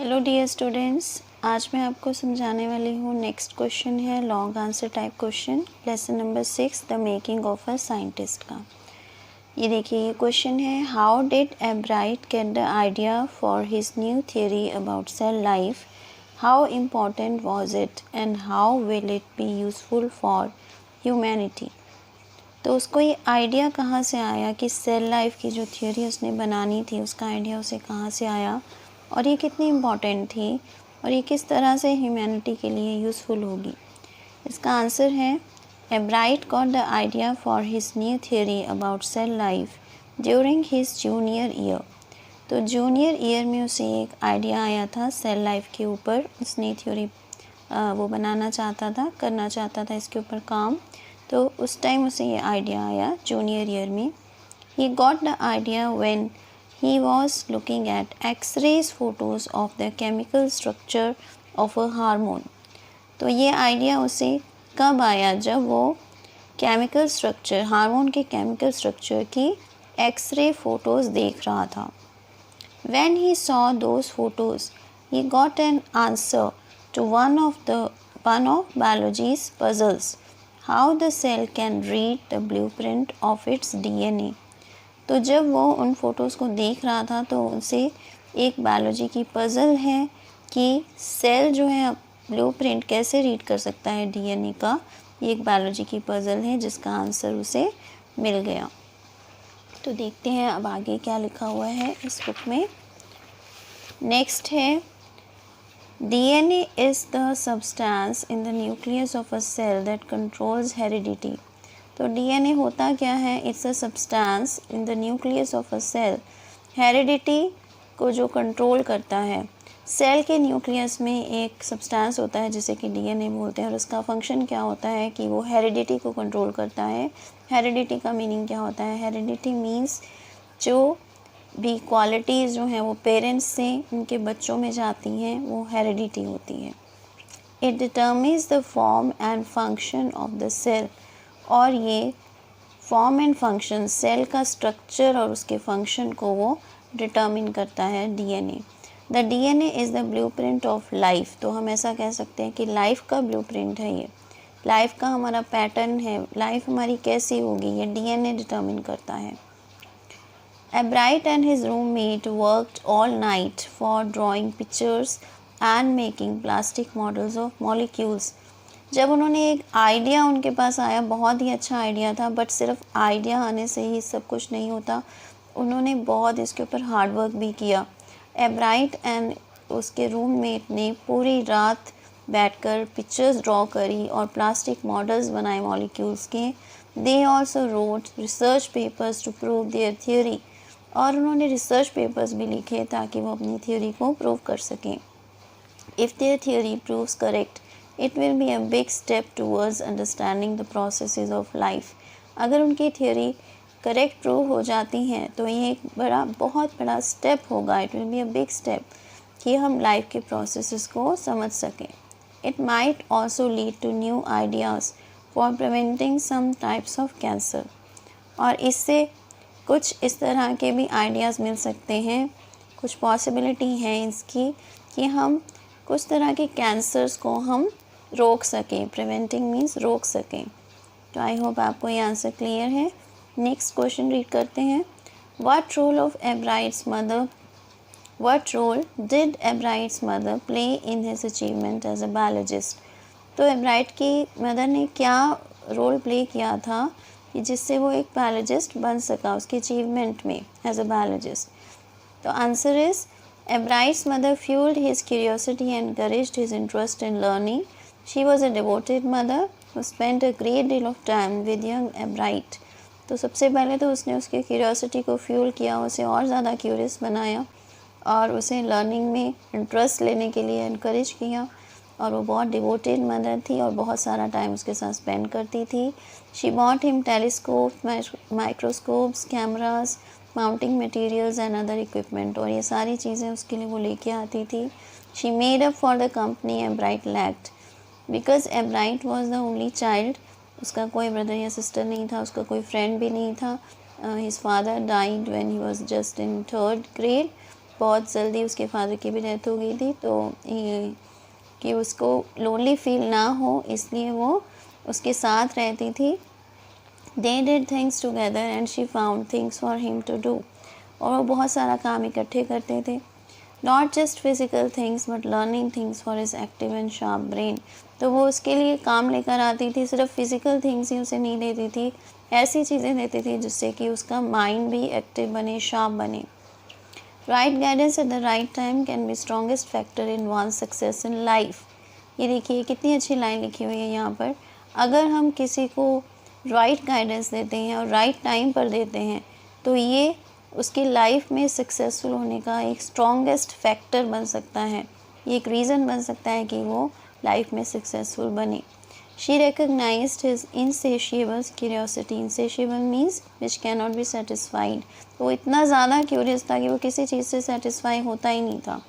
Hello dear students, आज मैं आपको समझाने वाली हूँ। नेक्स्ट क्वेश्चन है long answer type question, lesson number 6 the making of a scientist का। ये देखिए, ये क्वेश्चन है, how did Ebright get the idea for his new theory about cell life, how important was it and how will it be useful for humanity. तो उसको ये idea कहाँ से आया कि सेल लाइफ की जो थियरी उसने बनानी थी, उसका आइडिया उसे कहाँ से आया और ये कितनी इम्पॉर्टेंट थी और ये किस तरह से ह्यूमैनिटी के लिए यूज़फुल होगी। इसका आंसर है, Ebright got the idea for his new theory about cell life during his junior year. तो जूनियर ईयर में उसे एक आइडिया आया था सेल लाइफ के ऊपर, उसने थ्योरी वो बनाना चाहता था, करना चाहता था इसके ऊपर काम। तो उस टाइम उसे ये आइडिया आया जूनियर ईयर में। He got the idea when he was looking at X-rays photos of the chemical structure of a hormone। तो ये आइडिया उसे कब आया? जब वो केमिकल स्ट्रक्चर, हार्मोन के केमिकल स्ट्रक्चर की एक्सरे फ़ोटोज़ देख रहा था। When he saw those photos, he got an answer to one of biology's puzzles, how the cell can read the blueprint of its DNA। तो जब वो उन photos को देख रहा था तो उसे एक बायोलॉजी की पज़ल है कि सेल जो है ब्लूप्रिंट कैसे रीड कर सकता है डीएनए का। ये एक बायोलॉजी की पज़ल है जिसका आंसर उसे मिल गया। तो देखते हैं अब आगे क्या लिखा हुआ है इस बुक में। नेक्स्ट है, DNA is the substance in the nucleus of a cell that controls heredity. तो डीएनए होता क्या है? It's a substance in the nucleus of a cell, heredity को जो कंट्रोल करता है। सेल के न्यूक्लियस में एक सब्सटेंस होता है जिसे कि डीएनए बोलते हैं और उसका फंक्शन क्या होता है कि वो हेरिडिटी को कंट्रोल करता है। हेरिडिटी का मीनिंग क्या होता है? हेरिडिटी मीन्स जो भी क्वालिटीज़ जो हैं वो पेरेंट्स से उनके बच्चों में जाती हैं, वो हेरिडिटी होती है। It determines the form and function of the cell. और ये फॉर्म एंड फंक्शन, सेल का स्ट्रक्चर और उसके फंक्शन को वो डिटर्मिन करता है DNA. The DNA is the blueprint of life. तो हम ऐसा कह सकते हैं कि लाइफ का ब्लूप्रिंट है ये, लाइफ का हमारा पैटर्न है, लाइफ हमारी कैसी होगी ये डीएनए डिटर्मिन करता है। एब्राइट and his roommate worked all night for drawing pictures and making plastic models of molecules. जब उन्होंने एक आइडिया उनके पास आया, बहुत ही अच्छा आइडिया था, बट सिर्फ आइडिया आने से ही सब कुछ नहीं होता, उन्होंने बहुत इसके ऊपर हार्ड वर्क भी किया। एब्राइट एंड उसके रूममेट ने पूरी रात बैठकर पिक्चर्स ड्रॉ करी और प्लास्टिक मॉडल्स बनाए मॉलिक्यूल्स के। They also wrote research papers to prove their theory. और उन्होंने रिसर्च पेपर्स भी लिखे ताकि वो अपनी थियोरी को प्रूव कर सकें। If their theory proves correct, it will be a big step towards understanding the processes of life। अगर उनकी थियोरी करेक्ट प्रूव हो जाती हैं तो ये एक बहुत बड़ा स्टेप होगा। It will be a big step कि हम लाइफ के प्रोसेसेस को समझ सकें। It might also lead to new ideas for preventing some types of cancer. और इससे कुछ इस तरह के भी आइडियाज़ मिल सकते हैं, कुछ पॉसिबिलिटी है इसकी कि हम कुछ तरह के कैंसर्स को हम रोक सकें। प्रिवेंटिंग मीन्स रोक सकें। तो आई होप आपको ये आंसर क्लियर है। नेक्स्ट क्वेश्चन रीड करते हैं। What role did Ebright's mother play in his achievement as a biologist. तो एब्राइट की मदर ने क्या रोल प्ले किया था कि जिससे वो एक बायोलॉजिस्ट बन सका उसके अचीवमेंट में एज अ बायोलॉजिस्ट। तो answer is, Ebright's mother fueled his curiosity and encouraged his interest in learning। She was a devoted mother who spent a great deal of time with young Ebright। तो सबसे पहले तो उसने उसकी curiosity को fuel किया, उसे और ज़्यादा क्यूरियस बनाया और उसे लर्निंग में इंटरेस्ट लेने के लिए इनक्रेज किया। और वो बहुत डिवोटेड मदर थी और बहुत सारा टाइम उसके साथ स्पेंड करती थी। She bought him telescope, microscopes, cameras, mounting materials and other equipment. और ये सारी चीज़ें उसके लिए वो लेके आती थी। She made up for the company एब्राइट lacked, because एब्राइट was the only child. उसका कोई ब्रदर या सिस्टर नहीं था, उसका कोई फ्रेंड भी नहीं था। His father died when he was just in 3rd grade। बहुत जल्दी उसके फादर की भी डेथ हो गई थी, तो कि उसको लोनली फील ना हो इसलिए वो उसके साथ रहती थी। They did things together and she found things for him to do. और वो बहुत सारा काम इकट्ठे करते थे। Not just physical things but learning things for his active and sharp brain. तो वो उसके लिए काम लेकर आती थी, सिर्फ फिजिकल थिंग्स ही उसे नहीं देती थी, ऐसी चीज़ें देती थी जिससे कि उसका माइंड भी एक्टिव बने, शार्प बने। Right guidance at the right time can be strongest factor in one's success in life. ये देखिए कितनी अच्छी लाइन लिखी हुई है यहाँ पर। अगर हम किसी को राइट गाइडेंस देते हैं और राइट टाइम पर देते हैं तो ये उसकी लाइफ में सक्सेसफुल होने का एक स्ट्रॉन्गेस्ट फैक्टर बन सकता है, ये एक रीज़न बन सकता है कि वो लाइफ में सक्सेसफुल बने। She recognised his insatiable curiosity. Insatiable means which can not be satisfied. वो इतना ज़्यादा क्यूरियस था कि वो किसी चीज़ से सेटिस्फाई होता ही नहीं था,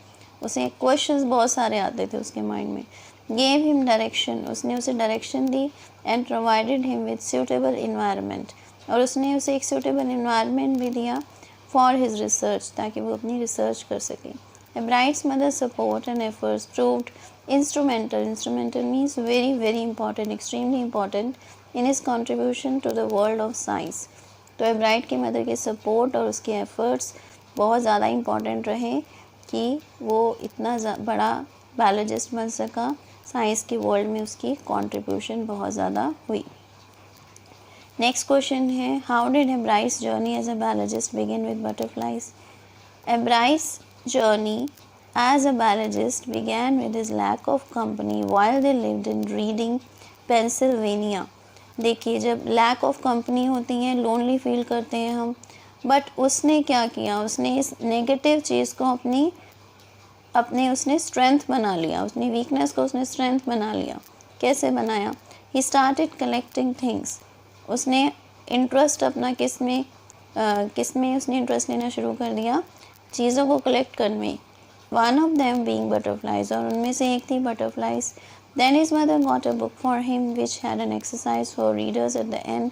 उसे क्वेश्चंस बहुत सारे आते थे उसके माइंड में। Gave him direction. उसने उसे direction the and provided him with suitable environment. और उसने उसे एक सूटेबल इन्वायरमेंट भी दिया फॉर हिज रिसर्च, ताकि वो अपनी रिसर्च कर सके। A bride's mother's support and efforts proved instrumental. Instrumental means very very important, extremely important in his contribution to the world of science. तो ए ब्राइड की मदर के सपोर्ट और उसके एफर्ट्स बहुत ज़्यादा इम्पॉर्टेंट रहे कि वो इतना बड़ा बायोलॉजिस्ट बन सका। साइंस के वर्ल्ड में उसकी कंट्रीब्यूशन बहुत ज़्यादा हुई। नेक्स्ट क्वेश्चन है, how did Ebright's journey as a biologist begin with butterflies. Ebright's journey as a biologist began with his lack of company while they lived in Reading, Pennsylvania. देखिए जब lack of company होती है, lonely feel करते हैं हम, but उसने क्या किया, उसने इस नेगेटिव चीज़ को अपने उसने स्ट्रेंथ बना लिया, उसने वीकनेस को उसने स्ट्रेंथ बना लिया। कैसे बनाया? He started collecting things. उसने इंटरेस्ट अपना किस में उसने इंटरेस्ट लेना शुरू कर दिया, चीज़ों को कलेक्ट करने में। One of them being butterflies, और उनमें से एक थी butterflies. Then his mother got a book for him which had an exercise for readers at the end.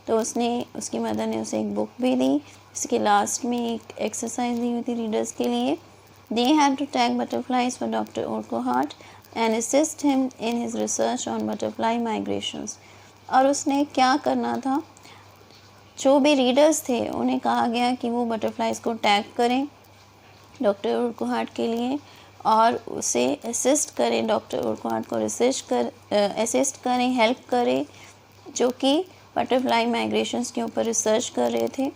तो उसकी मदर ने उसे एक बुक भी दी, इसके लास्ट में एक एक्सरसाइज दी हुई थी रीडर्स के लिए। They had to tag butterflies for doctor Urquhart and assist him in his research on butterfly migrations. और उसने क्या करना था, जो भी रीडर्स थे उन्हें कहा गया कि वो बटरफ्लाइज को टैग करें डॉक्टर उर्कुहार्ट के लिए और उसे असिस्ट करें, डॉक्टर उर्कुहार्ट को असिस्ट करें, हेल्प करें, जो कि बटरफ्लाई माइग्रेशंस के ऊपर रिसर्च कर रहे थे।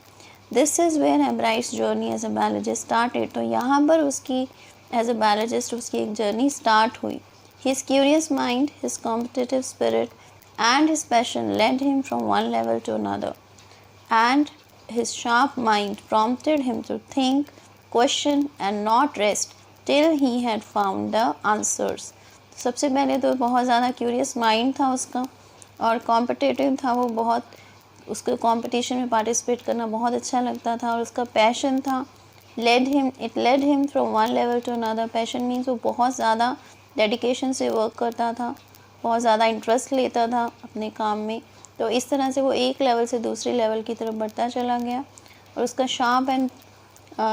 This is where Ebright's journey as a biologist started. तो यहाँ पर उसकी एज अ बायोलॉजिस्ट उसकी एक जर्नी स्टार्ट हुई। His curious mind, his competitive spirit and his passion led him from one level to another and his sharp mind prompted him to think, question and not rest till he had found the answers. सबसे पहले तो बहुत ज़्यादा curious mind था उसका और competitive था, वो बहुत उसको कंपटीशन में पार्टिसिपेट करना बहुत अच्छा लगता था। और उसका पैशन था, it led him from one level to another. Passion means वो बहुत ज़्यादा डेडिकेशन से वर्क करता था, बहुत ज़्यादा इंटरेस्ट लेता था अपने काम में। तो इस तरह से वो एक लेवल से दूसरे लेवल की तरफ बढ़ता चला गया। और उसका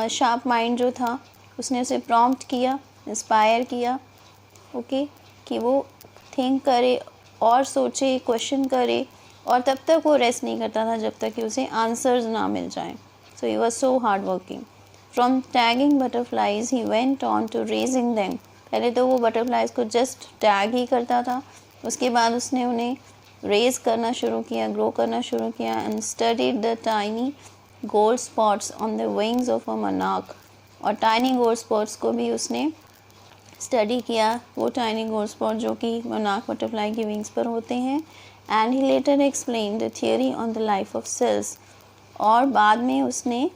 शार्प माइंड जो था उसने उसे प्रॉम्प्ट किया, इंस्पायर किया, ओके, कि वो थिंक करे और सोचे, क्वेश्चन करे, और तब तक वो रेस्ट नहीं करता था जब तक कि उसे आंसर्स ना मिल जाएं। So he was so hard working. From tagging butterflies he went on to raising them. पहले तो वो बटरफ्लाइज को जस्ट टैग ही करता था, उसके बाद उसने उन्हें रेज करना शुरू किया, ग्रो करना शुरू किया। And studied the tiny gold spots on the wings of a मनाक। और टाइनी गोल्ड स्पॉट्स को भी उसने स्टडी किया, वो टाइनी गोल्ड स्पॉट जो कि मनाक बटरफ्लाई की विंग्स पर होते हैं। And he later explain the theory on the life of cells. और बाद में उसने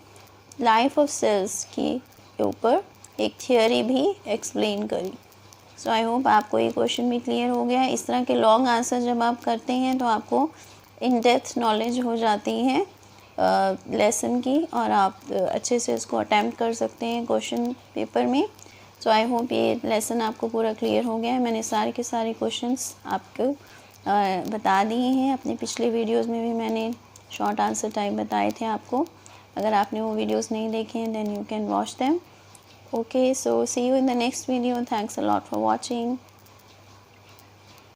लाइफ ऑफ सेल्स के ऊपर एक थियोरी भी एक्सप्लेन करी। सो आई होप आपको ये क्वेश्चन भी क्लियर हो गया है। इस तरह के लॉन्ग आंसर जब आप करते हैं तो आपको इन डेप्थ नॉलेज हो जाती है लेसन की, और आप अच्छे से इसको अटैम्प्ट कर सकते हैं क्वेश्चन पेपर में। सो आई होप ये लेसन आपको पूरा क्लियर हो गया है। मैंने सारे के सारे क्वेश्चंस आपको बता दिए हैं। अपने पिछले वीडियोस में भी मैंने शॉर्ट आंसर टाइप बताए थे आपको। अगर आपने वो वीडियोस नहीं देखे हैं then you can watch them. Okay, so see you in the next video. Thanks a lot for watching.